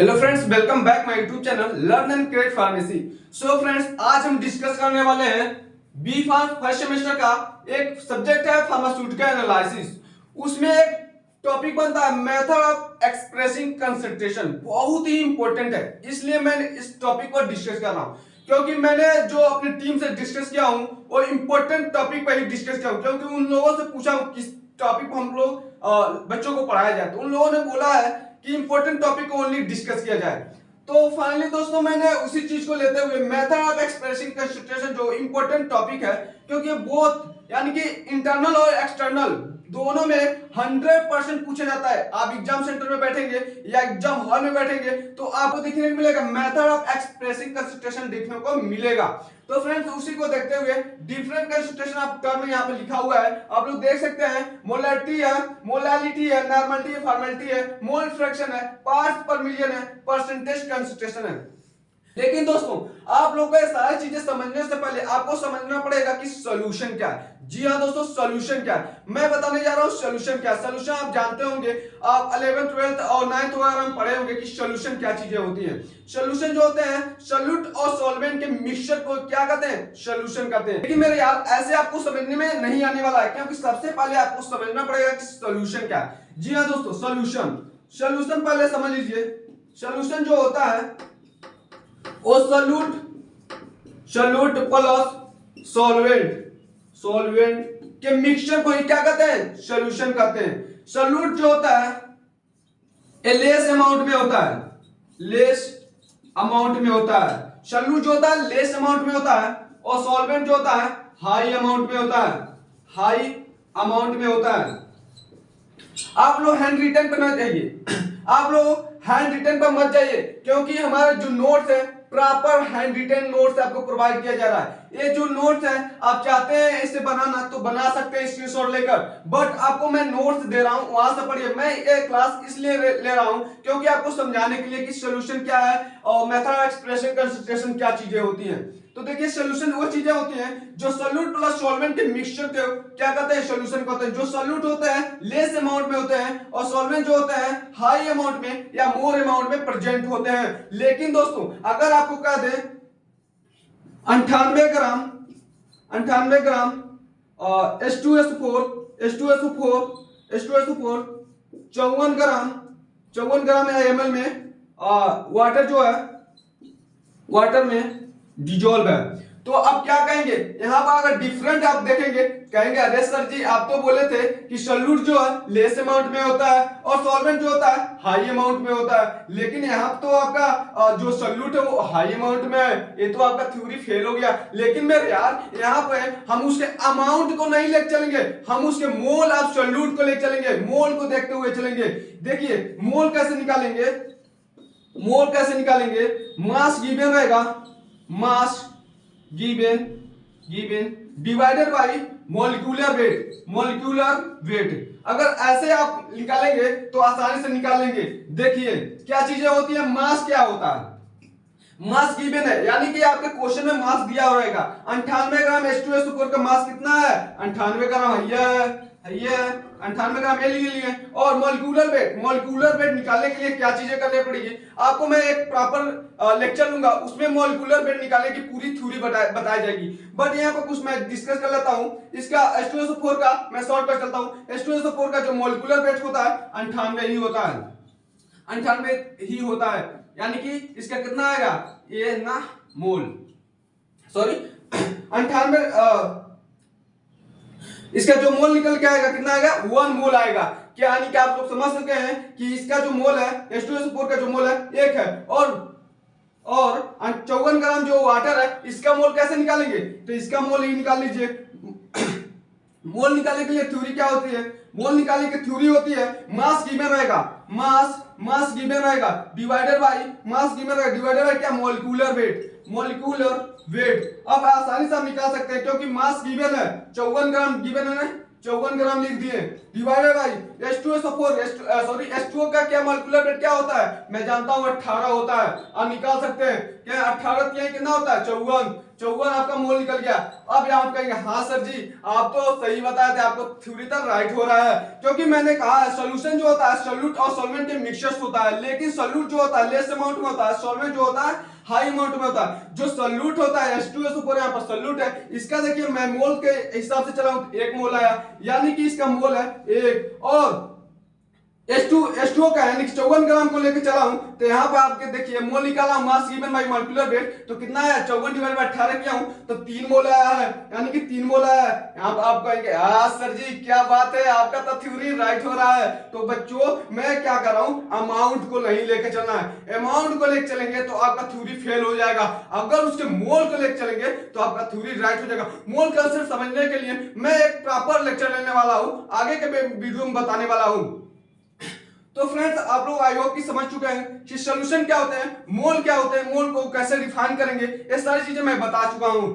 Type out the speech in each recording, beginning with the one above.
Hello friends, welcome back my YouTube channel learn and create pharmacy. So friends, आज हम discuss करने वाले हैं बी फार्म फर्स्ट सेमेस्टर का एक सब्जेक्ट है फार्मास्यूटिकल एनालिसिस। उसमें एक टॉपिक बनता है मेथड ऑफ एक्सप्रेसिंग कंसंट्रेशन। बहुत ही इंपॉर्टेंट है, इसलिए मैं इस टॉपिक को डिस्कस कर रहा हूं, क्योंकि मैंने जो अपनी टीम से डिस्कस किया हूं वो इंपॉर्टेंट टॉपिक पर ही डिस्कस किया हूं, क्योंकि उन लोगों से पूछा हूं किस टॉपिक हम लोग बच्चों को पढ़ाया जाए, तो उन लोगों ने बोला है कि इंपॉर्टेंट टॉपिक को ओनली डिस्कस किया जाए। तो फाइनली दोस्तों, मैंने उसी चीज को लेते हुए मेथड ऑफ एक्सप्रेसिंग कंसंट्रेशन जो इंपॉर्टेंट टॉपिक है, क्योंकि बोथ यानी कि इंटरनल और एक्सटर्नल दोनों में 100% पूछा जाता है। आप एग्जाम सेंटर में बैठेंगे या एग्जाम हॉल में बैठेंगे तो आपको देखने को मिलेगा मेथड ऑफ एक्सप्रेसिंग कंसंट्रेशन देखने को मिलेगा। तो फ्रेंड्स, उसी को देखते हुए डिफरेंट कंसंट्रेशन ऑफ टर्म यहाँ पे लिखा हुआ है, आप लोग देख सकते हैं। मोलैरिटी है, मोलालिटी है, नॉर्मलिटी है, फॉर्मेलिटी है, मोल फ्रैक्शन है, पार्ट्स पर मिलियन है, परसेंटेज कंसंट्रेशन है। लेकिन दोस्तों, आप लोगों को ये सारी चीजें समझने से पहले आपको समझना पड़ेगा कि सॉल्यूशन क्या है। जी हाँ दोस्तों, सॉल्यूशन क्या है मैं बताने जा रहा हूँ। सॉल्यूशन क्या है? सॉल्यूशन आप जानते होंगे, आप 11th 12th और 9th वगैरह में पढ़े होंगे कि सॉल्यूशन क्या चीजें होती हैं। सॉल्यूशन जो होते हैं, सॉल्यूट और सॉल्वेंट के मिक्सचर को क्या कहते हैं? सॉल्यूशन कहते हैं। लेकिन मेरे यार, ऐसे आपको समझने में नहीं आने वाला है, क्योंकि सबसे पहले आपको समझना पड़ेगा कि सॉल्यूशन क्या है। जी हाँ दोस्तों, सॉल्यूशन पहले समझ लीजिए। सॉल्यूशन जो होता है वो सॉल्यूट प्लस सॉल्वेंट के मिक्सचर को ही क्या कहते हैं? सॉल्यूशन कहते हैं। सॉल्यूट जो होता है ये लेस अमाउंट में होता है, सॉल्यूट जो होता है लेस अमाउंट में होता है, और सॉल्वेंट जो होता है हाई अमाउंट में होता है। आप लोग हैंड रिटन पर मत जाइए, क्योंकि हमारे जो नोट्स है प्रॉपर हैंड रिटन नोट्स आपको प्रोवाइड किया जा रहा है। ये जो नोट्स है, आप चाहते हैं इसे बनाना तो बना सकते हैं स्क्रीनशॉट लेकर, बट आपको मैं नोट्स दे रहा हूं, वहां से पढ़िए। मैं ये क्लास इसलिए ले रहा हूं क्योंकि आपको समझाने के लिए कि सॉल्यूशन क्या है और मेथड ऑफ एक्सप्रेशन कंसंट्रेशन क्या चीजें होती हैं। तो देखिए, सॉल्यूशन वो चीजें होती हैं जो सॉल्यूट प्लस सॉल्वेंट के मिक्सचर को क्या कहते हैं? सॉल्यूशन कहते हैं। जो सॉल्यूट होते हैं लेस अमाउंट में होते हैं, और सॉल्वेंट जो होते हैं हाई अमाउंट में या मोर अमाउंट में प्रेजेंट होते हैं। लेकिन दोस्तों, अगर आपको कह दें 98 ग्राम H2SO4 54 ग्राम ml में वाटर में डिजोल्व है। तो अब क्या कहेंगे यहाँ पर? अगर डिफरेंट आप देखेंगे, कहेंगे अरे सर जी, आप तो बोले थे कि सॉल्यूट जो है लेस अमाउंट में होता है और सॉल्वेंट जो होता है हाई अमाउंट में होता है। लेकिन यहाँ तो आपका जो सॉल्यूट है वो हाई अमाउंट में है, ये तो आपका थ्योरी फेल हो गया। लेकिन मेरे यार, यहाँ पे हम उसके अमाउंट को नहीं लेके चलेंगे, हम उसके मोल ऑफ सॉल्यूट को लेके चलेंगे, मोल को देखते हुए चलेंगे। देखिए, मोल कैसे निकालेंगे? मास गिवन रहेगा, mass given divided by molecular weight. अगर ऐसे आप निकालेंगे तो आसानी से निकालेंगे। देखिए क्या चीजें होती है, मास क्या होता है? मास गिवन है, यानी कि आपके क्वेश्चन में मास दिया हो रहेगा। 98 ग्राम H2SO4 का मास कितना है? 98 ग्राम। ये 98 ग्राम ले लिए। और मॉलिक्यूलर वेट निकालने के लिए क्या चीजें करनी पड़ेगी आपको? मैं एक प्रॉपर लेक्चर लूंगा, उसमें मॉलिक्यूलर वेट निकालने की पूरी थ्योरी बताई जाएगी। बट यहाँ पर कुछ मैं डिस्कस कर लेता हूँ। इसका H2SO4 का मैं शॉर्ट कर चलता हूँ। H2SO4 का जो मॉलिक्यूलर वेट होता है 98 ही होता है, यानी कि इसका कितना आएगा? ये ना मोल, सॉरी 98, इसका जो मोल निकल के आएगा कितना आएगा? 1 मोल आएगा। क्या यानी कि आप लोग समझ सकते हैं कि इसका जो मोल है H2SO4 का जो मोल है 1 है, और 54 ग्राम जो वाटर है इसका मोल कैसे निकालेंगे? तो इसका मोल ही निकाल लीजिए। मोल निकालने के लिए थ्योरी क्या होती है? मोल निकालने की थ्योरी होती है मास गिवन रहेगा, मास गिवन रहेगा डिवाइडेड बाय क्या? Molecular weight. अब आसानी से हम निकाल सकते हैं, क्योंकि मास गिवन है 54 ग्राम गिवन है ना, 54 ग्राम लिख दिए, डिवाइडेड बाई H2SO4 H2O का क्या मॉलिक्यूलर वेट क्या होता है, मैं जानता हूं 18 होता है। आप निकाल सकते हैं क्या 18 कितना होता है 54 आपका मोल निकल गया। अब यहाँ आप कहेंगे हाँ सर जी आप तो सही बताए थे, आपको थ्योरी तक राइट हो रहा है, क्योंकि मैंने कहा है सोल्यूशन जो होता है सॉल्यूट और सॉल्वेंट के मिक्सचर्स होता है, लेकिन सॉल्यूट जो होता है लेस अमाउंट में होता है, सॉल्वेंट जो होता है हाई अमाउंट में होता है। जो सॉल्यूट होता है H2SO4 यहाँ पर सॉल्यूट है, इसका देखिए मैं मोल के हिसाब से चला हूं 1 मोल आया, यानी कि इसका मोल है 1, और H2O का यानी कि 54 ग्राम को लेकर चला हूं, तो यहाँ पे आपके देखिए मोल निकाला हूं, mass given by molecular weight, तो कितना है 54 डिवाइड बाय 18 किया हूं तो 3 मोल आया है, यानी कि 3 मोल आया है। यहाँ पे आप कहेंगे हाँ सर जी क्या बात है, आपका तो थ्योरी राइट हो रहा है। तो बच्चों मैं क्या कर रहा हूं, अमाउंट को नहीं लेके चलना है, अमाउंट को लेके चलेंगे तो आपका थ्योरी फेल हो जाएगा, अगर उसके मोल को लेके चलेंगे तो आपका थ्योरी राइट हो जाएगा। मोल कंसेप्ट समझने के लिए मैं एक प्रॉपर लेक्चर लेने वाला हूं, आगे के वीडियो में बताने वाला हूं। तो फ्रेंड्स आप लोग आई होप की समझ चुके हैं कि सॉल्यूशन क्या होते हैं, मोल क्या होते हैं, मोल को कैसे डिफाइन करेंगे, ये सारी चीजें मैं बता चुका हूं।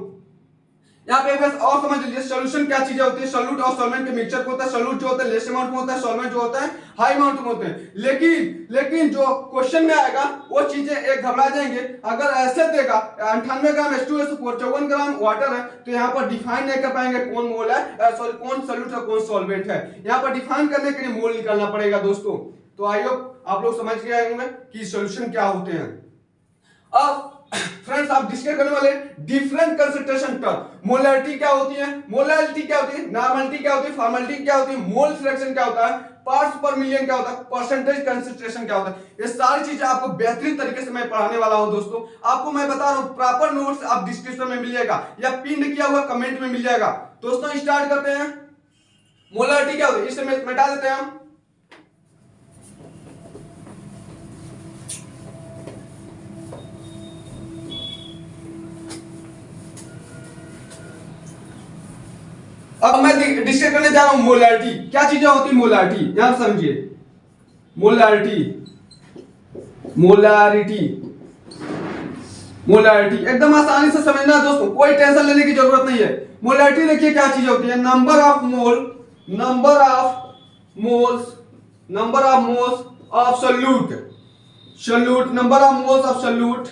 यहाँ पे बस और समझ लीजिए सॉल्यूशन क्या चीजें होती है, सॉल्यूट और सॉल्वेंट के मिक्सचर को होता है, सॉल्यूट जो होता है लेस अमाउंट में होता है, सॉल्वेंट जो होता है हाई अमाउंट में होते हैं। लेकिन जो क्वेश्चन में आएगा वो चीजें एक घबरा जाएंगे, अगर ऐसे देगा 98 ग्राम H2SO4 54 ग्राम वाटर है, तो यहाँ पर डिफाइन नहीं कर पाएंगे कौन मोल है, सॉरी कौन सॉल्यूट है कौन सॉल्वेंट है, यहाँ पर डिफाइन करने के लिए मोल निकालना पड़ेगा दोस्तों। तो आई होप आप लोग समझ गए होंगे कि सॉल्यूशन क्या होते हैं। अब फ्रेंड्स आप डिस्कस करने वाले डिफरेंट कंसंट्रेशन टर्म, मोलैरिटी क्या होती है, मोलैरिटी क्या होती है, नॉर्मलिटी क्या होती है, फॉर्मेलिटी क्या होती है, मोल फ्रैक्शन क्या होता है, पार्ट्स पर मिलियन क्या होता है, परसेंटेज कंसंट्रेशन क्या होता है, ये सारी चीजें आपको बेहतरीन तरीके से मैं पढ़ाने वाला हूं दोस्तों। आपको मैं बता रहा हूं प्रॉपर नोट्स आप डिस्क्रिप्शन में मिलेगा या पिन किया हुआ कमेंट में मिल जाएगा। दोस्तों स्टार्ट करते हैं। मोलैरिटी क्या होती है इसे मिटा देते हैं हम। अब मैं डिस्कस करने जा रहा हूं मोलैरिटी क्या चीजें होती है। मोलैरिटी यहां समझिए, मोलैरिटी एकदम आसानी से समझना दोस्तों, कोई टेंशन लेने की जरूरत नहीं है। मोलैरिटी देखिए क्या चीज होती है, number of moles of solute number of moles of solute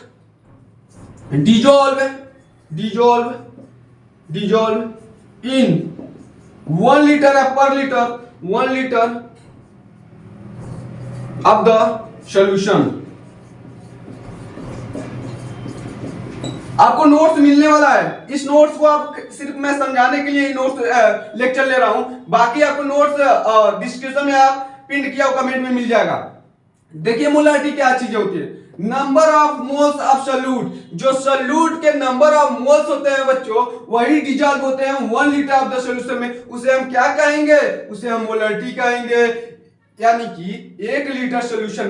dissolve in 1 liter per liter of the solution। आपको नोट्स मिलने वाला है, इस नोट्स को आप सिर्फ मैं समझाने के लिए नोट्स लेक्चर ले रहा हूं, बाकी आपको नोट्स डिस्क्रिप्शन में आप पिन किया हुआ कमेंट में मिल जाएगा। देखिए मोलैरिटी क्या चीज होती है, number of moles of solute, जो सॉल्यूट के नंबर ऑफ मोल्स होते हैं बच्चों वही डिसॉल्व होते हैं 1 लीटर ऑफ द सॉल्यूशन में, उसे हम क्या कहेंगे, उसे हम मोलैरिटी कहेंगे। यानी कि 1 लीटर सॉल्यूशन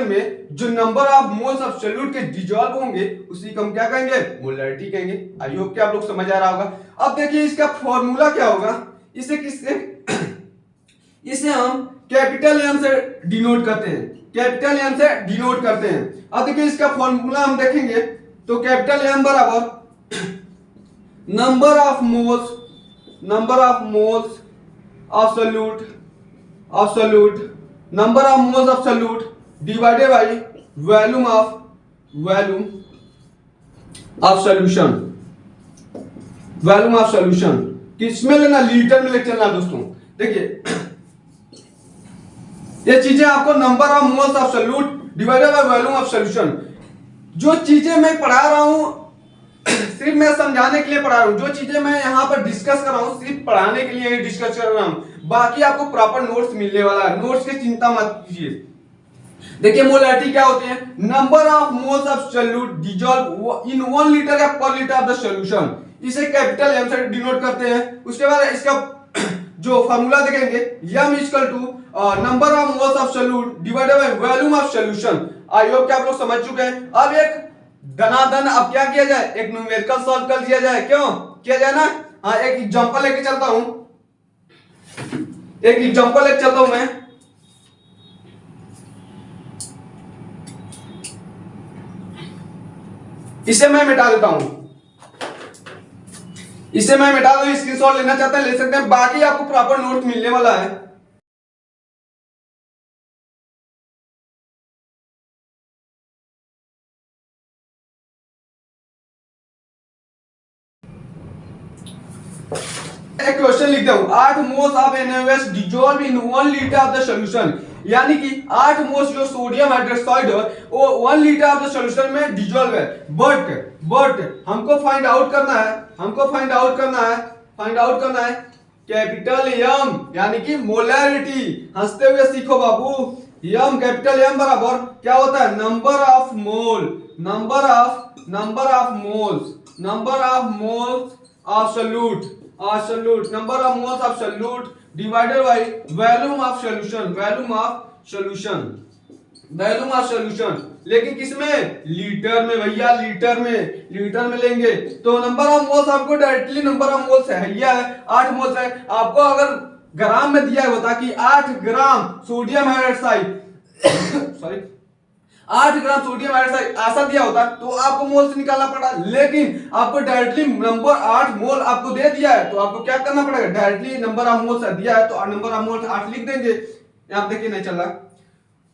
में जो number of moles of solute के डिसॉल्व होंगे उसी को हम क्या कहेंगे, मोलैरिटी कहेंगे। आई होप कि आप लोग समझ आ रहा होगा। अब देखिए इसका फॉर्मूला क्या होगा, इसे हम कैपिटल एम से डिनोट करते हैं, अब देखिए इसका फॉर्मूला हम देखेंगे तो कैपिटल एम बराबर number of moles of solute divided by volume of solution. किसमें लेना, लीटर में लेके चलना दोस्तों। देखिए ये चीजें आपको number of moles of solute divided by volume of solution, जो चीजें मैं पढ़ा रहा हूं सिर्फ मैं समझाने के लिए पढ़ा रहा हूं, जो चीजें मैं यहां पर डिस्कस कर रहा हूं सिर्फ पढ़ाने के लिए डिस्कस कर रहा हूं, बाकी आपको प्रॉपर नोट्स मिलने वाला है, नोट्स की चिंता मत कीजिए। देखिए मोलैरिटी क्या होती है, number of moles of solute dissolve in 1 litre या per litre of the solution, इसे कैपिटल एम से डिनोट करते हैं। उसके बाद इसका जो फार्मूला देखेंगे m equal to number of moles of solute divided by volume of solution. I hope कि आप लोग समझ चुके हैं। अब एक धनाधन अब क्या किया जाए, एक न्यूमेरिकल सॉल्व कर दिया जाए, क्यों किया जाए ना। हाँ एक एग्जांपल लेके चलता हूं मैं। इसे मैं मिटा देता हूं। इसे मैं मिटा दूं, स्क्रीनशॉट लेना चाहते हैं ले सकते हैं, बाकी आपको प्रॉपर नोट मिलने वाला है। एक क्वेश्चन लिखता हूं, 8 moles of NaOH dissolve in 1 litre of the solution, यानी कि 8 मोल्स जो सोडियम हाइड्रोक्साइड है वो 1 लीटर ऑफ द सॉल्यूशन में डिसॉल्व है। बट हमको फाइंड आउट करना है कैपिटल एम, यानी कि मोलैरिटी। हंसते हुए सीखो बाबू। एम कैपिटल एम बराबर क्या होता है, number of moles of solute, number of moles of solute divided by volume of solution. लेकिन किसमें, लीटर में भैया, लीटर में लेंगे तो नंबर ऑफ मोल्स आपको डायरेक्टली नंबर ऑफ मोल्स है भैया, 8 मोल्स है। आपको अगर ग्राम में दिया होता कि 8 gram sodium hydroxide sorry 8 gram sodium hydroxide ऐसा दिया होता तो आपको मोल्स निकालना पड़ा, लेकिन आपको डायरेक्टली नंबर 8 मोल आपको दे दिया है, तो आपको क्या करना पड़ेगा, डायरेक्टली नंबर ऑफ मोल्स दिया है तो नंबर ऑफ मोल्स 8 लिख देंगे। यहां देखिए नहीं चल रहा,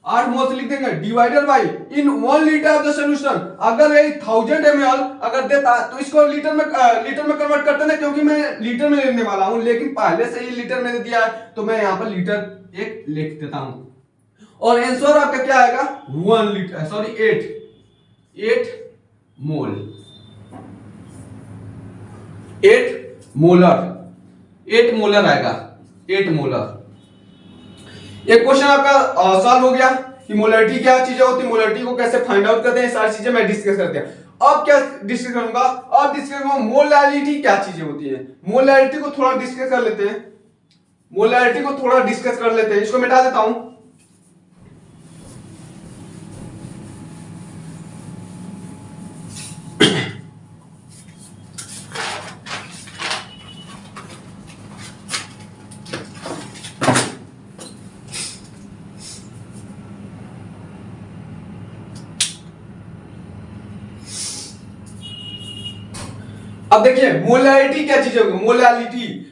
8 मोल्स लिख देंगे divided by in 1 litre of the solution. अगर ये 1000 ml अगर देता तो इसको लीटर में कन्वर्ट करते ना, क्योंकि मैं लीटर में लेने वाला हूं, लेकिन पहले से ही लीटर में दिया है तो मैं यहां पर लीटर 1 लिख देता हूं और आंसर आपका क्या आएगा, 1 लीटर सॉरी 8 मोल, 8 मोलर आएगा, 8 मोलर। एक क्वेश्चन आपका सॉल्व हो गया कि मोलरिटी क्या चीजें होती है, मोलरिटी को कैसे फाइंड आउट करते हैं, सारी चीजें मैं डिस्कस करते हैं। अब क्या डिस्कस करूंगा, मोलैरिटी क्या चीजें होती है। मोलैरिटी को थोड़ा डिस्कस कर लेते हैं, इसको मिटा देता हूं। अब देखिए मोलैरिटी क्या चीज होगी,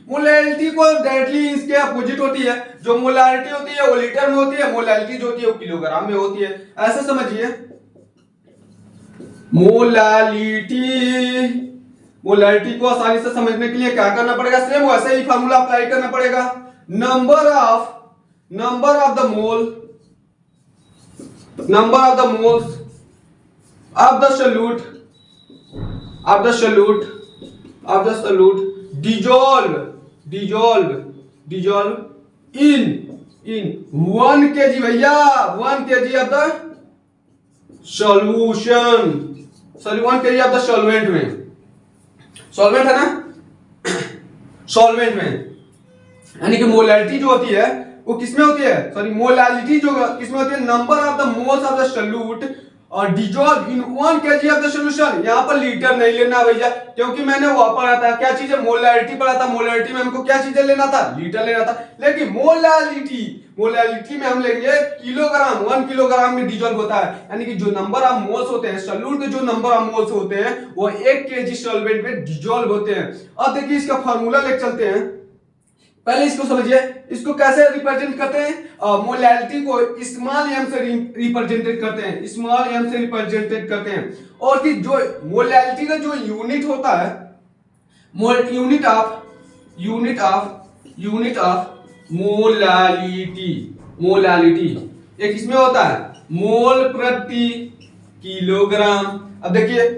मोलैरिटी को डायरेक्टली इसके अपोजिट होती है। जो मोलैरिटी होती है वो लीटर में होती है, मोलैरिटी जो होती है वो किलोग्राम में होती है। ऐसा समझिए, मोलैरिटी को आसानी से समझने के लिए क्या करना पड़ेगा, सेम वैसे ही फार्मूला अप्लाई करना पड़ेगा। Number of the moles of the solute dissolve in 1 kg भैया, 1 kg of the solution, 1 kg of the solvent में, सॉल्वेंट है ना, सॉल्वेंट में, यानी कि मोलैरिटी जो होती है वो किसमें होती है, मोलैरिटी जो किसमें होती है, number of the moles of the solute और dissolve in 1 kg of the solution. यहां पर लीटर नहीं लेना भैया, क्योंकि मैंने वो पढ़ा था क्या चीज है, मोलैरिटी पढ़ा था। मोलैरिटी में हमको क्या चीजें लेना था, लीटर लेना था, लेकिन मोलैरिटी में हम लेंगे किलोग्राम, 1 किलोग्राम में डिसॉल्व होता है, यानी कि जो नंबर ऑफ मोल्स होते हैं सोल्यूट के, जो नंबर ऑफ मोल्स होते हैं वो 1 kg सॉल्वेंट में डिसॉल्व होते हैं। अब देखिए इसका फार्मूला लेके चलते हैं, पहले इसको समझिए, इसको कैसे रिप्रेजेंट करते हैं, मोलैरिटी को स्मॉल एम से रिप्रेजेंटेड करते हैं, और कि जो मोलैरिटी का जो यूनिट होता है, यूनिट ऑफ मोलैरिटी एक इसमें होता है मोल प्रति किलोग्राम। अब देखिए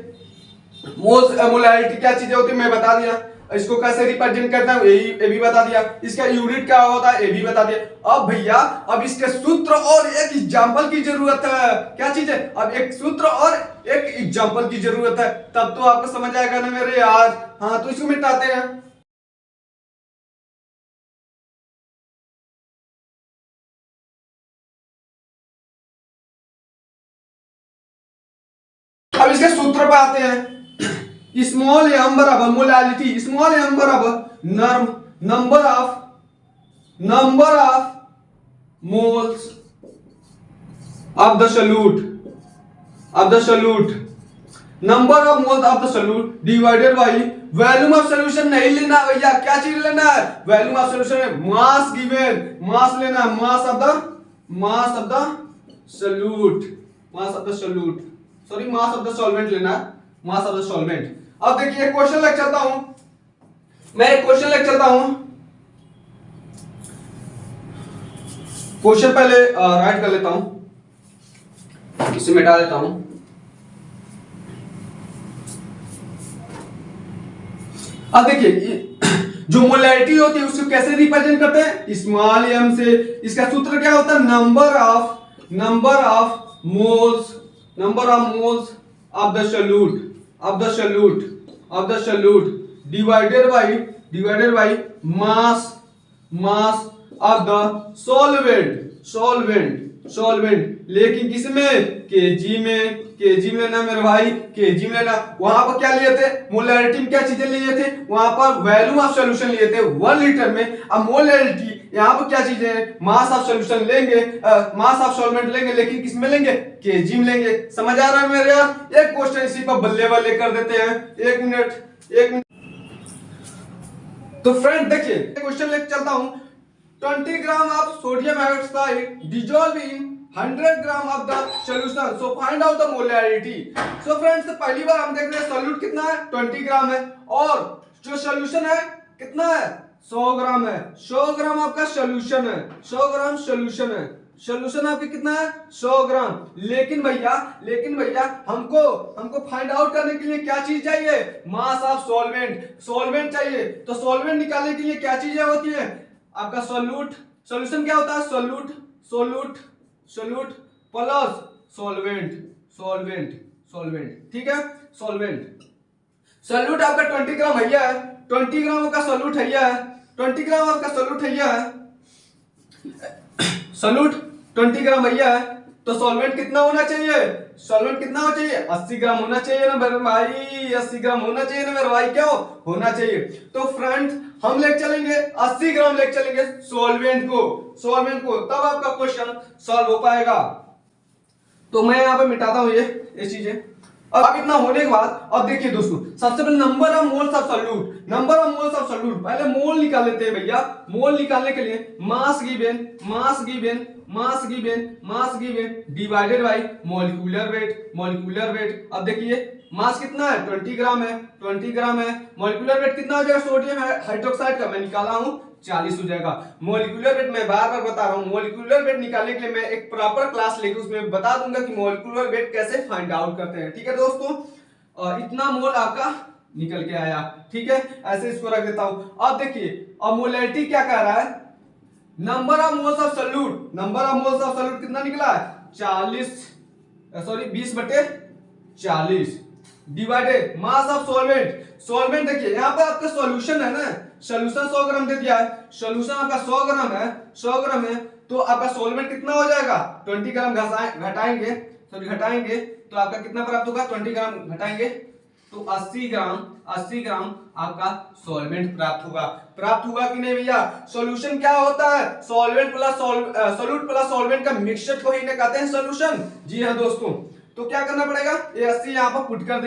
मोलैरिटी क्या चीजें होती है मैं बता दिया, इसको कैसे रिप्रेजेंट करता है ये भी बता दिया, इसका यूनिट क्या होता है ये भी बता दिया। अब भैया अब इसके सूत्र और एक एग्जांपल की जरूरत है, क्या चीज है, अब एक सूत्र और एक एग्जांपल की जरूरत है, तब तो आपको समझ आएगा ना मेरे यार। हाँ तो इसको मिटाते हैं, अब इसके सूत्र पे आते हैं। स्मॉल एम बराबर मोलैरिटी, स्मॉल एम बराबर number of moles of the solute, number of moles of the solute divided by volume of solution नहीं लेना भैया, क्या चीज लेना है, वॉल्यूम ऑफ सॉल्यूशन में मास गिवन, मास लेना, mass of the solute, mass of the solute, sorry mass of the solvent लेना है, मास ऑफ द सॉल्वेंट। अब देखिए क्वेश्चन लेके चलता हूं, मैं एक क्वेश्चन लेके चलता हूं। क्वेश्चन पहले राइट कर लेता हूं, इसे मिटा देता हूं। अब देखिए जो मोलैरिटी होती है उसको कैसे रिप्रेजेंट करते हैं, स्मॉल एम से। इसका सूत्र क्या होता है, number of moles of the solute divided by mass of the solvent, लेकिन किसमें, केजी में लेना मेरे भाई, केजी में लेना। वहां पर क्या लिए थे, मोलैरिटी में क्या चीजें लिए थे, वहां पर वॉल्यूम ऑफ सॉल्यूशन लिए थे 1 लीटर में। अब मोलैरिटी यहाँ पर क्या चीजें हैं, मास ऑफ सॉल्यूशन लेंगे, मास ऑफ सॉल्वेंट लेंगे, लेकिन किसमें लेंगे, केजी में लेंगे। समझ आ रहा है मेरे यार। एक क्वेश्चन इसी पर बल्ले बल्ले कर देते हैं, एक मिनट। तो फ्रेंड देखिए क्वेश्चन लेके चलता हूं। 20 gram of sodium hydroxide dissolve in 100 gram of the solution, so find out the molarity. So friends पहली बार हम देख रहे हैं सॉल्यूट कितना है, 20 ग्राम है, और जो सॉल्यूशन है कितना है, 100 ग्राम है। 100 ग्राम आपका सॉल्यूशन है, 100 ग्राम सॉल्यूशन है, सॉल्यूशन आपकी कितना है, 100 ग्राम। लेकिन भैया हमको फाइंड आउट करने के लिए क्या चीज चाहिए, मास ऑफ सॉल्वेंट चाहिए। तो सॉल्वेंट निकालने के लिए क्या चीजें होती है, आपका सॉल्यूशन क्या होता है, सोल्यूट प्लस सॉल्वेंट, ठीक है, सॉल्यूट आपका 20 ग्राम भैया है, 20 ग्राम का सॉल्यूट है, 20 ग्राम आपका सॉल्यूट है, सॉल्यूट 20 ग्राम भैया है। तो सॉल्वेंट कितना होना चाहिए, 80 ग्राम होना चाहिए ना मेरे भाई, 80 ग्राम होना चाहिए ना मेरे भाई, क्यों होना चाहिए। तो फ्रेंड्स हम लेके चलेंगे 80 ग्राम लेके चलेंगे सॉल्वेंट को, तब आपका क्वेश्चन सॉल्व हो पाएगा। तो मैं यहाँ पे मिटाता हूँ ये चीजें। अब इतना होने के बाद अब देखिए दोस्तों, सबसे पहले number of moles of solute, पहले मोल निकाल लेते हैं भैया। मोल निकालने के लिए mass given divided by molecular weight. अब देखिए मास कितना है, 20 ग्राम है, मॉलिक्यूलर वेट कितना हो जाएगा, सोडियम हाइड्रोक्साइड का मैं निकाला हूं 40 हो जाएगा। मॉलिक्यूलर वेट मैं बार बार बता रहा हूं, मॉलिक्यूलर वेट निकालने के लिए मैं एक प्रॉपर क्लास लेके उसमें बता दूंगा कि मॉलिक्यूलर वेट कैसे फाइंड आउट करते हैं, ठीक है दोस्तों। इतना मोल आपका निकल के आया, ठीक है, ऐसे इसको रख देता हूं। अब देखिए अब मोलैरिटी क्या कह रहा है, number of moles of solute कितना निकला है, 20/40 डिवाइडेड मास ऑफ सॉल्वेंट देखिए यहाँ पर आपका सॉल्यूशन है ना, सॉल्यूशन 100 ग्राम दे दिया है, सॉल्यूशन आपका 100 ग्राम है, तो आपका सॉल्वेंट कितना हो जाएगा, 20 ग्राम घटाएंगे तो आपका कितना प्राप्त होगा, 20 ग्राम घटाएंगे तो 80 ग्राम आपका सॉल्वेंट प्राप्त होगा कि नहीं भैया। सॉल्यूशन क्या होता है, solvent plus solute plus solvent का मिक्सचर को ही ना कहते हैं सॉल्यूशन। जी हाँ दोस्तों, तो क्या करना पड़ेगा, ये 80 यहाँ पर पुट कर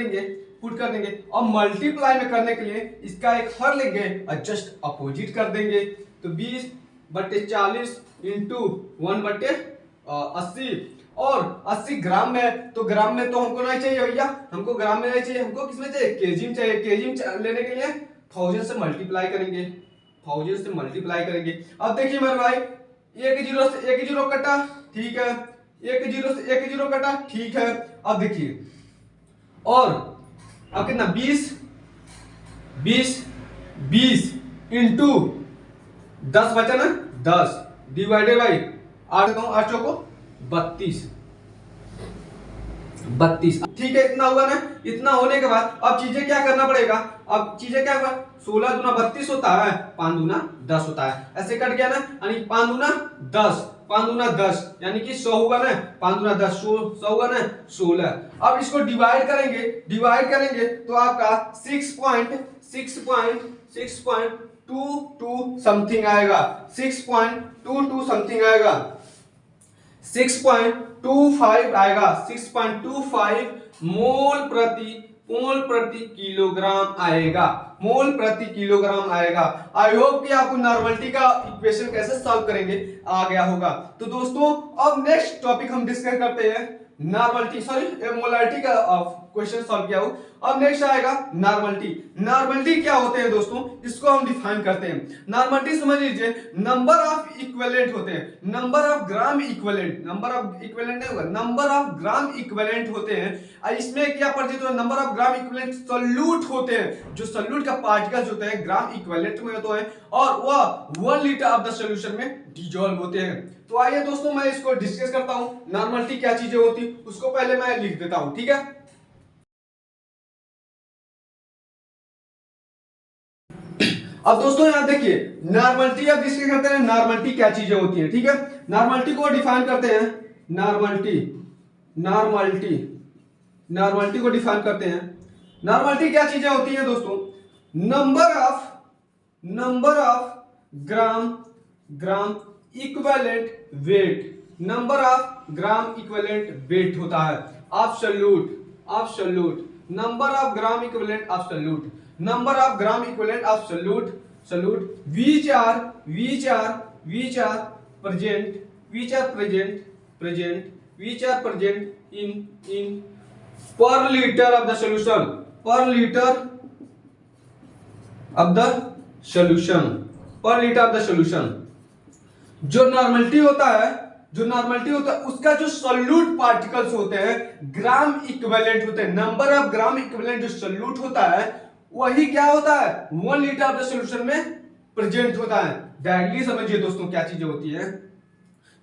देंगे और मल्टीप्लाई में करने के लिए इसका एक हर लेंगे और जस्ट अपोजिट कर देंगे। तो 20/40 इंटू 1/80 और 80 ग्राम में, तो ग्राम में तो हमको नहीं चाहिए भैया, हमको ग्राम में नहीं चाहिए, हमको किसमें चाहिए, केजी में चाहिए। केजी में लेने के लिए 1000 से मल्टीप्लाई करेंगे, अब देखिए मेरे भाई, एक जीरो कटा, ठीक है, एक जीरो कटा, ठीक है। अब देखिए और अब कितना 20 इंटू 10 बचा ना, 10 डिवाइडेड बाई 8 चौको 32, ठीक है, इतना हुआ ना। इतना होने के बाद अब चीजें क्या करना पड़ेगा, 16 दूना 32 होता है, 5 दूना 10 होता है, ऐसे कट गया ना, यानी 5 दूना 10 यानी कि 100 हुआ ना, 5 दूना 10 100 हुआ ना, 16। अब इसको डिवाइड करेंगे तो आपका 6.22 समथिंग आएगा, 6.25 आएगा, 6.25 मोल प्रति किलोग्राम आएगा। मोल प्रति किलोग्राम आएगा। आई होप कि आपको नॉर्मलिटी का इक्वेशन कैसे सॉल्व करेंगे आ गया होगा। तो दोस्तों अब नेक्स्ट टॉपिक हम डिस्कस करते हैं नॉर्मलिटी, सॉरी मोलारिटी का क्वेश्चन सॉल्व किया हो। अब नेक्स्ट आएगा नॉर्मलिटी। नॉर्मलिटी क्या होते हैं दोस्तों, इसको हम डिफाइन करते हैं। नॉर्मलिटी समझ लीजिए नंबर ऑफ इक्विवेलेंट होते हैं, number of gram equivalent, number of equivalent नहीं होगा, नंबर ऑफ ग्राम इक्विवेलेंट होते हैं। इसमें क्या परिचित हो, number of gram equivalent solute होते हैं, जो सॉल्यूट का पार्टिकल्स होते हैं ग्राम इक्विवेलेंट में होते हैं और वह 1 लीटर ऑफ द सॉल्यूशन में डिसॉल्व होते हैं। तो आइए दोस्तों मैं इसको डिस्कस करता हूं, नॉर्मलिटी क्या चीजें होती उसको पहले मैं लिख देता हूं, ठीक है। अब दोस्तों यहां देखिए नॉर्मलिटी अब डिस्कस करते हैं, नॉर्मलिटी क्या चीजें होती हैं, ठीक है। नॉर्मलिटी को डिफाइन करते हैं, नॉर्मलिटी को डिफाइन करते हैं। नॉर्मलिटी क्या चीजें होती हैं दोस्तों, number of gram equivalent wait, number of gram equivalent wait होता है absolute number of gram equivalent absolute number of gram equivalent of solute which are present in per liter of the solution, जो normality होता है उसका जो solute particles होते हैं gram equivalent होते हैं, नंबर ऑफ ग्राम इक्विवेलेंट जो सॉल्यूट होता है वही क्या होता है 1 लीटर ऑफ द सॉल्यूशन में प्रेजेंट होता है। डायरेक्टली समझिए दोस्तों क्या चीजें होती है,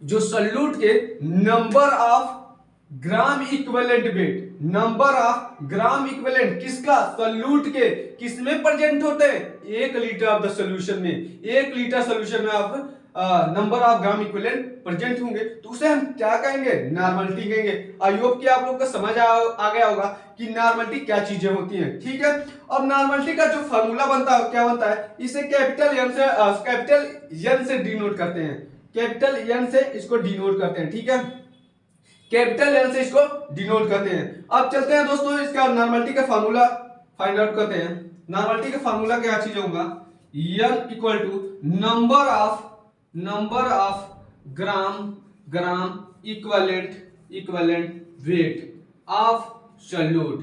जो सॉल्यूट के number of gram equivalent wait, number of gram equivalent किसका, सॉल्यूट के किसमें प्रेजेंट होते हैं 1 लीटर ऑफ द सॉल्यूशन में, 1 लीटर सॉल्यूशन में आप number of gram equivalent present होंगे तो उसे हम क्या कहेंगे, नॉर्मलिटी कहेंगे। आई होप कि आप लोग को समझ आ गया होगा कि नॉर्मलिटी क्या चीजें होती हैं, ठीक है। अब नॉर्मलिटी का जो फार्मूला बनता है क्या बनता है, इसे कैपिटल एन से डिनोट करते हैं, कैपिटल एन से इसको डिनोट करते हैं, ठीक है, कैपिटल एन से इसको डिनोट करते हैं। अब चलते हैं दोस्तों इसका नॉर्मलिटी का फार्मूला फाइंड आउट करते हैं। नॉर्मलिटी का फार्मूला क्या चीज होगा, n equal to number of gram equivalent weight of solute,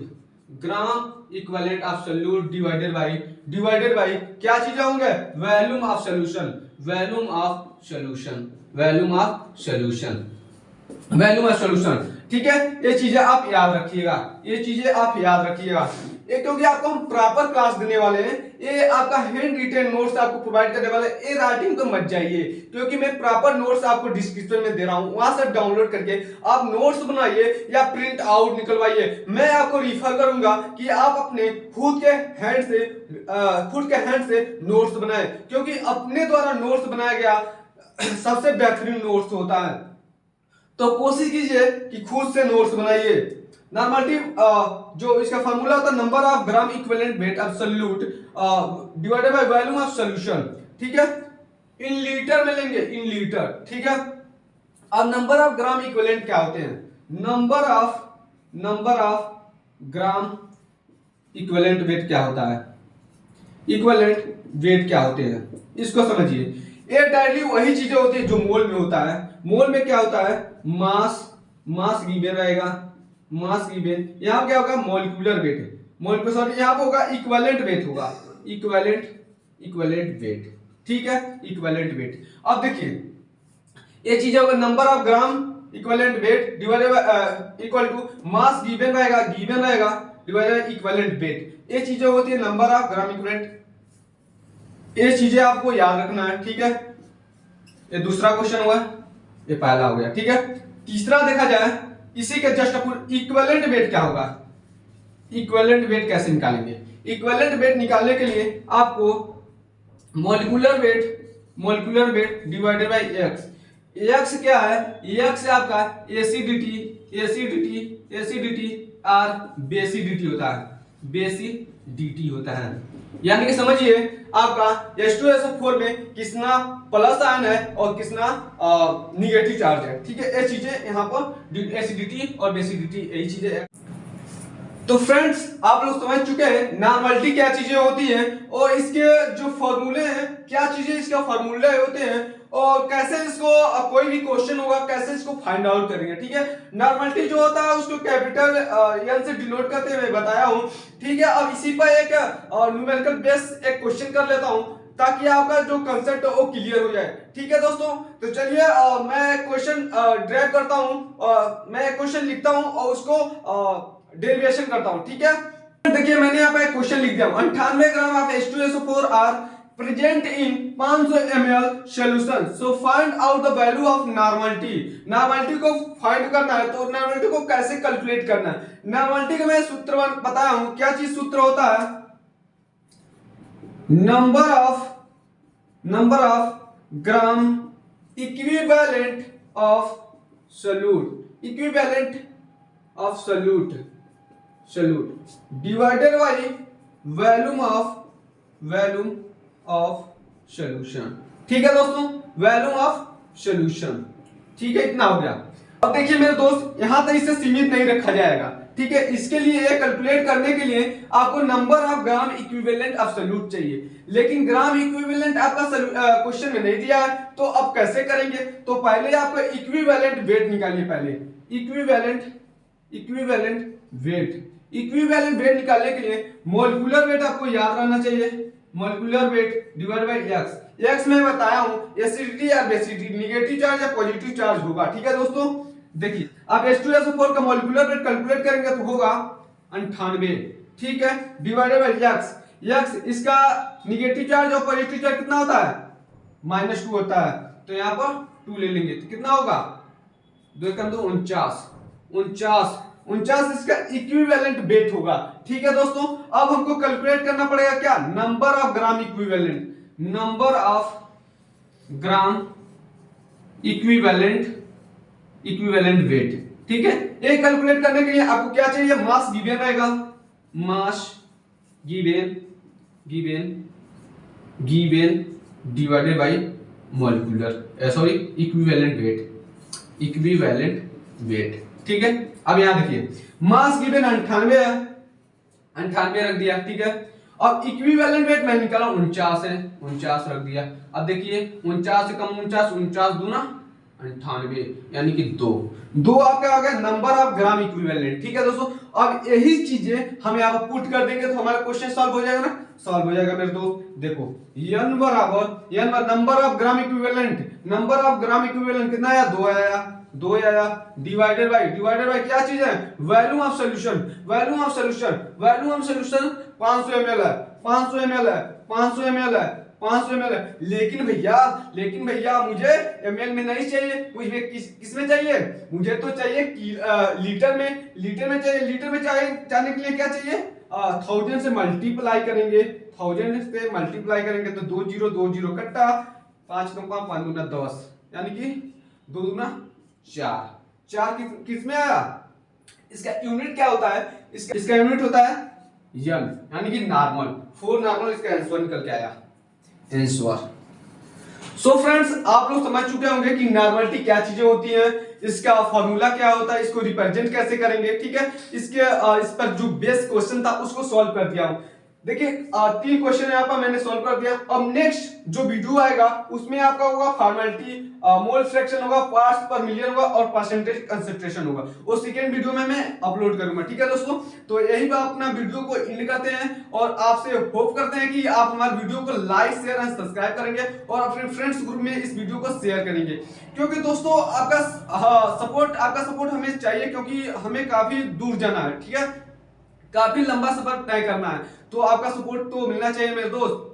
gram equivalent of solute divided by क्या चीजें होंगे, वॉल्यूम ऑफ सॉल्यूशन, ठीक है। ये चीजें आप याद रखिएगा, ये क्योंकि आपको हम प्रॉपर क्लास देने वाले हैं, ये आपका हैंड रिटेन नोट्स आपको प्रोवाइड करने वाले, ये राइटिंग तो मत जाइए क्योंकि मैं प्रॉपर नोट्स आपको डिस्क्रिप्शन में दे रहा हूं, वहां से डाउनलोड करके आप नोट्स बनाइए या प्रिंट आउट निकलवाइए। मैं आपको रिफर करूंगा कि आप अपने खुद के हैंड से नोट्स बनाएं, क्योंकि अपने द्वारा नोट्स बनाया गया सबसे बेहतरीन नोट्स होता है। तो कोशिश कीजिए कि खुद से नोट्स बनाइए। नॉर्मलिटी जो इसका फार्मूला होता है number of gram equivalent weight of solute divided by volume of solution, ठीक है, इन लीटर में लेंगे, इन लीटर, ठीक है। अब नंबर ऑफ ग्राम इक्विवेलेंट क्या होते हैं, number of gram equivalent wait क्या होता है, इक्विवेलेंट वेट क्या होते हैं इसको समझिए। ये डायरेक्टली वही चीजें होती है जो मोल में होता है। मोल में क्या होता है, मास गिवन रहेगा, मास गिवन, यहां क्या होगा मॉलिक्यूलर वेट, सॉरी यहां पे होगा इक्विवेलेंट वेट होगा, इक्विवेलेंट वेट, ठीक है, इक्विवेलेंट वेट। अब देखिए ये चीज होगा number of gram equivalent weight divided by equal to mass given रहेगा डिवाइडेड बाय इक्विवेलेंट वेट। ये चीजें होती है नंबर ऑफ ग्राम इक्विवेलेंट, ये चीजें आपको याद रखना है, ठीक है। ये दूसरा क्वेश्चन हुआ, ये पहला हो गया, ठीक है। तीसरा देखा जाए इसी के जस्ट अपोजिट इक्विवेलेंट वेट क्या होगा, इक्विवेलेंट वेट कैसे निकालेंगे, इक्विवेलेंट वेट निकालने के लिए आपको molecular weight divided bye x क्या है, एक्स आपका एसिडिटी और बेसिडिटी होता है, यानी कि समझिए आपका H2SO4 में कितना प्लस आयन है और कितना निगेटिव चार्ज है, ठीक है। ये चीजें यहाँ पर एसिडिटी और बेसिडिटी यही चीजें तो फ्रेंड्स आप लोग समझ चुके हैं नॉर्मलिटी क्या चीजें होती हैं और इसके जो फॉर्मूले हैं, क्या चीजें इसका फॉर्मूले होते हैं और कैसे इसको कोई भी क्वेश्चन होगा कैसे इसको फाइंड आउट करेंगे। ठीक है, नॉर्मलिटी जो होता है उसको कैपिटल एल से डिनोट करते हुए बताया हूं। ठीक है, अब इसी पर एक न्यूमेरिकल बेस एक क्वेश्चन कर लेता हूं ताकि आपका जो कंसेप्ट है वो क्लियर हो जाए। ठीक है दोस्तों, तो चलिए मैं क्वेश्चन ड्राइव करता हूं, मैं क्वेश्चन लिखता हूं और उसको डेरिवेशन करता हूं। ठीक है, देखिए मैंने यहाँ पे क्वेश्चन लिख दिया, 98 gram of H2SO4 are present in 500 ml solution, so find out the value of normality. Normality को फाइंड करना है तो नॉर्मलिटी को कैसे कैलकुलेट करना है। नॉर्मलिटी का मैं सूत्र बताया हूं, क्या चीज सूत्र होता है, number of gram equivalent of solute, equivalent of solute divided by volume of solution. ठीक है दोस्तों, वॉल्यूम ऑफ सॉल्यूशन। ठीक है, इतना हो गया। अब देखिए मेरे दोस्त, यहां तक इसे सीमित नहीं रखा जाएगा। ठीक है, इसके लिए कैलकुलेट करने के लिए आपको number of gram equivalent of solute चाहिए, लेकिन ग्राम इक्विवेलेंट आपका क्वेश्चन में नहीं दिया है, तो अब कैसे करेंगे। तो पहले आपको इक्विवेलेंट वेट निकालिए, पहले इक्विवेलेंट वेट निकालने के लिए मोलिकुलर वेट आपको याद रहना चाहिए, molecular weight divide by x में बताया हूं एसिडिटी या बेसिडिटी, नेगेटिव चार्ज या पॉजिटिव चार्ज होगा। ठीक है दोस्तों, देखिए आप H2SO4 का मोलिकुलर वेट कैलकुलेट करेंगे तो होगा 98। ठीक है, डिवाइडेड बाय एक्स इसका नेगेटिव चार्ज और पॉजिटिव चार्ज कितना होता है, -2 होता है, तो यहां पर 2 ले लेंगे तो कितना होगा, 2 कम 2 49 इसका इक्विवेलेंट वेट होगा। ठीक है दोस्तों, अब हमको कैलकुलेट करना पड़ेगा क्या, number of gram equivalent weight. ठीक है, ये कैलकुलेट करने के लिए आपको क्या चाहिए, मास गिवन रहेगा, mass given divided by molecular sorry equivalent weight. ठीक है, अब यहां देखिए मास गिवन 98 है, 98 रख दिया। ठीक है, अब इक्विवेलेंट वेट मैं निकाला 49 है, 49 रख दिया। अब देखिए 49 से कम 49 दूना 98 यानी कि 2 आपका आ गया नंबर ऑफ ग्राम इक्विवेलेंट। ठीक है दोस्तों, अब यही चीजें हम यहाँ पर पुट कर देंगे तो हमारा क्वेश्चन सॉल्व हो जाएगा ना, सॉल्व हो जाएगा मेरे दोस्त। देखो n बराबर नंबर ऑफ ग्राम इक्विवेलेंट कितना आया, 2 आया डिवाइडेड बाय क्या चीज है, वॉल्यूम ऑफ सॉल्यूशन 500 ml है। लेकिन भैया मुझे ml में नहीं चाहिए, मुझे किस में चाहिए, मुझे तो चाहिए लीटर में चाहिए। लीटर में जाने के लिए क्या चाहिए, 1000 से मल्टीप्लाई करेंगे, 1000 से मल्टीप्लाई करेंगे तो 2 0 कट्टा, 5 9 5 दूना 10 यानी कि 2 दूना 4 किस में आया, इसका यूनिट क्या होता है, इसका यूनिट होता है यन यानी कि नॉर्मल, 4 नॉर्मल इसका आंसर निकल के आया आंसर। सो फ्रेंड्स आप लोग समझ चुके होंगे कि नॉर्मलिटी क्या चीजें होती हैं, इसका फॉर्मूला क्या होता है, इसको रिप्रेजेंट कैसे करेंगे। ठीक है, इस पर जो बेस क्वेश्चन था उसको सॉल्व कर दिया हूं। देखिए 3 क्वेश्चन यहाँ पर मैंने सॉल्व कर दिया। अब नेक्स्ट जो वीडियो आएगा उसमें आपका होगा फॉर्मेलिटी, मोल फ्रैक्शन होगा, पार्ट्स पर मिलियन होगा और परसेंटेज कंसंट्रेशन होगा, वो सेकेंड वीडियो में मैं अपलोड करूंगा। ठीक है दोस्तों, तो यही बात अपना वीडियो को एंड करते हैं और आपसे होप करते हैं कि आप हमारे वीडियो को लाइक शेयर एंड सब्सक्राइब करेंगे और अपने फ्रेंड्स ग्रुप में इस वीडियो को शेयर करेंगे, क्योंकि दोस्तों आपका सपोर्ट हमें चाहिए, क्योंकि हमें काफी दूर जाना है। ठीक है, काफी लंबा सफर तय करना है, तो आपका सपोर्ट तो मिलना चाहिए मेरे दोस्त।